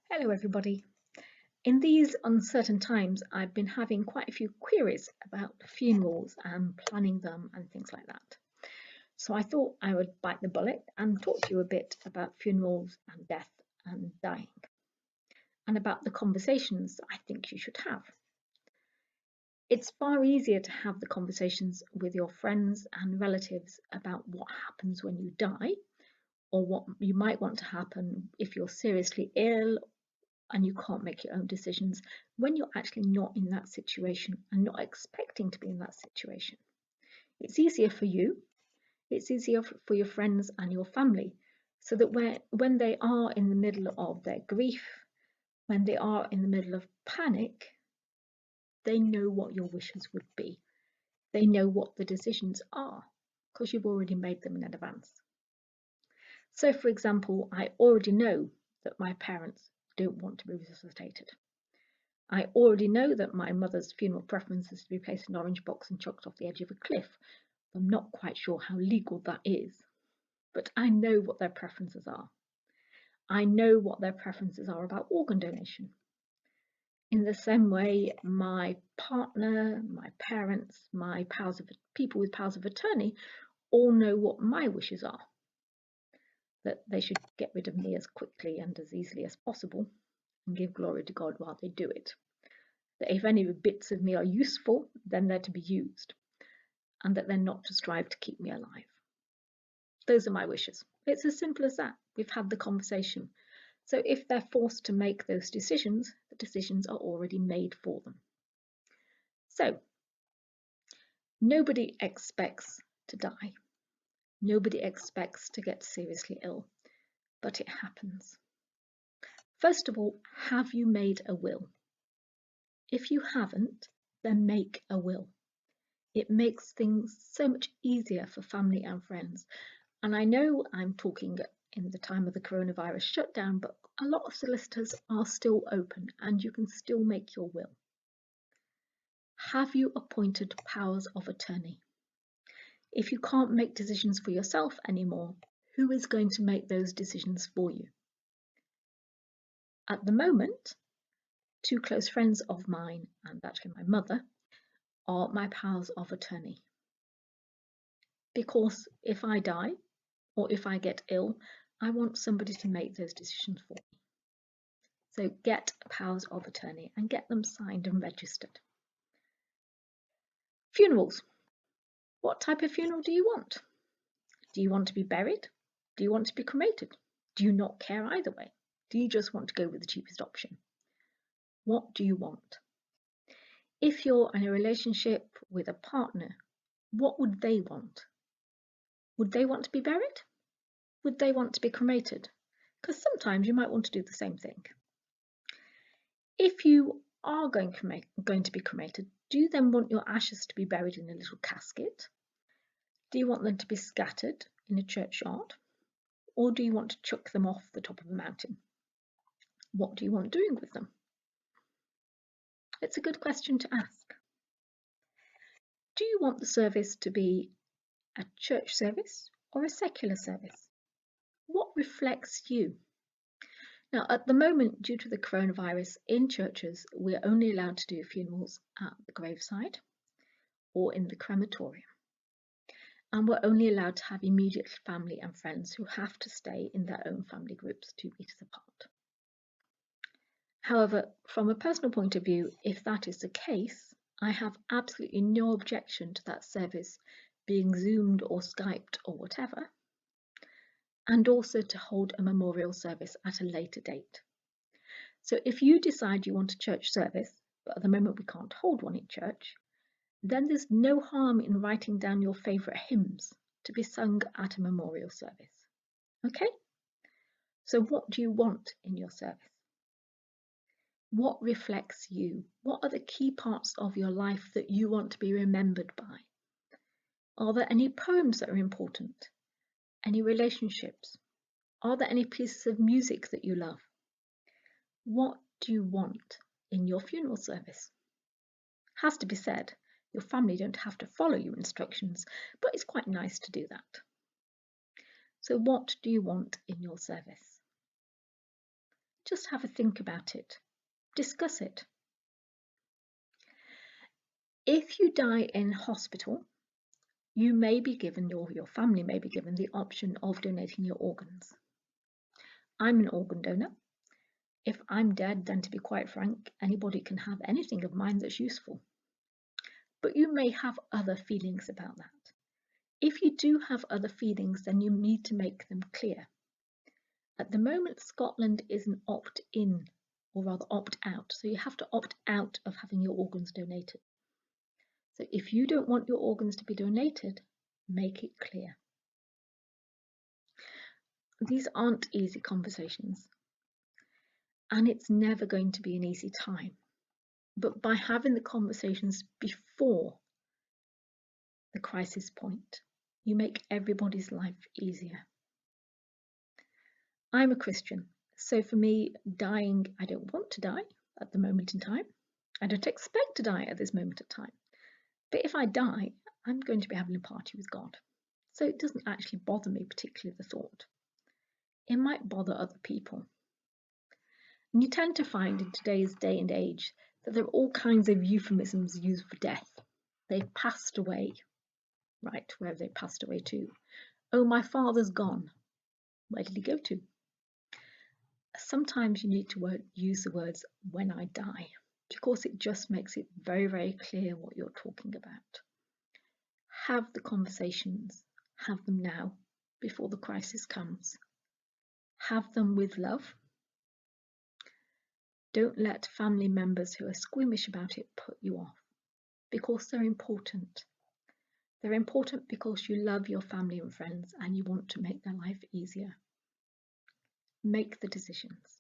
Hello, everybody. In these uncertain times, I've been having quite a few queries about funerals and planning them and things like that. So I thought I would bite the bullet and talk to you a bit about funerals and death and dying, and about the conversations I think you should have. It's far easier to have the conversations with your friends and relatives about what happens when you die, or what you might want to happen if you're seriously ill and you can't make your own decisions when you're actually not in that situation and not expecting to be in that situation. It's easier for you, it's easier for your friends and your family, so that when they are in the middle of their grief, when they are in the middle of panic, they know what your wishes would be. They know what the decisions are because you've already made them in advance. So, for example, I already know that my parents don't want to be resuscitated. I already know that my mother's funeral preference is to be placed in an orange box and chucked off the edge of a cliff. I'm not quite sure how legal that is, but I know what their preferences are. I know what their preferences are about organ donation. In the same way, my partner, my parents, people with powers of attorney all know what my wishes are. That they should get rid of me as quickly and as easily as possible and give glory to God while they do it. That if any bits of me are useful, then they're to be used, and that they're not to strive to keep me alive. Those are my wishes. It's as simple as that. We've had the conversation. So if they're forced to make those decisions, the decisions are already made for them. So nobody expects to die. Nobody expects to get seriously ill, but it happens. First of all, have you made a will? If you haven't, then make a will. It makes things so much easier for family and friends. And I know I'm talking in the time of the coronavirus shutdown, but a lot of solicitors are still open and you can still make your will. Have you appointed powers of attorney? If you can't make decisions for yourself anymore, who is going to make those decisions for you? At the moment, two close friends of mine, and actually my mother, are my powers of attorney. Because if I die or if I get ill, I want somebody to make those decisions for me. So get powers of attorney and get them signed and registered. Funerals. What type of funeral do you want? Do you want to be buried? Do you want to be cremated? Do you not care either way? Do you just want to go with the cheapest option? What do you want? If you're in a relationship with a partner, what would they want? Would they want to be buried? Would they want to be cremated? Because sometimes you might want to do the same thing. If you are going to be cremated, do you then want your ashes to be buried in a little casket? Do you want them to be scattered in a churchyard? Or do you want to chuck them off the top of a mountain? What do you want doing with them? It's a good question to ask. Do you want the service to be a church service or a secular service? What reflects you? Now, at the moment, due to the coronavirus, in churches, we're only allowed to do funerals at the graveside or in the crematorium. And we're only allowed to have immediate family and friends who have to stay in their own family groups 2 meters apart. However, from a personal point of view, if that is the case, I have absolutely no objection to that service being Zoomed or Skyped or whatever, and also to hold a memorial service at a later date. So if you decide you want a church service, but at the moment we can't hold one in church, then there's no harm in writing down your favourite hymns to be sung at a memorial service. Okay? So what do you want in your service? What reflects you? What are the key parts of your life that you want to be remembered by? Are there any poems that are important? Any relationships? Are there any pieces of music that you love? What do you want in your funeral service? Has to be said, your family don't have to follow your instructions, but it's quite nice to do that. So what do you want in your service? Just have a think about it. Discuss it. If you die in hospital, you may be given, or your family may be given, the option of donating your organs. I'm an organ donor. If I'm dead, then to be quite frank, anybody can have anything of mine that's useful. But you may have other feelings about that. If you do have other feelings, then you need to make them clear. At the moment, Scotland is an opt-in, or rather opt-out. So you have to opt out of having your organs donated. So if you don't want your organs to be donated, make it clear. These aren't easy conversations, and it's never going to be an easy time. But by having the conversations before the crisis point, you make everybody's life easier. I'm a Christian, so for me, dying, I don't want to die at the moment in time. I don't expect to die at this moment of time. But if I die, I'm going to be having a party with God. So it doesn't actually bother me particularly, the thought. It might bother other people. And you tend to find in today's day and age that there are all kinds of euphemisms used for death. They've passed away, right, where have they passed away to? Oh, my father's gone. Where did he go to? Sometimes you need to use the words when I die, because it just makes it very, very clear what you're talking about. Have the conversations, have them now before the crisis comes. Have them with love. Don't let family members who are squeamish about it put you off, because they're important. They're important because you love your family and friends and you want to make their life easier. Make the decisions.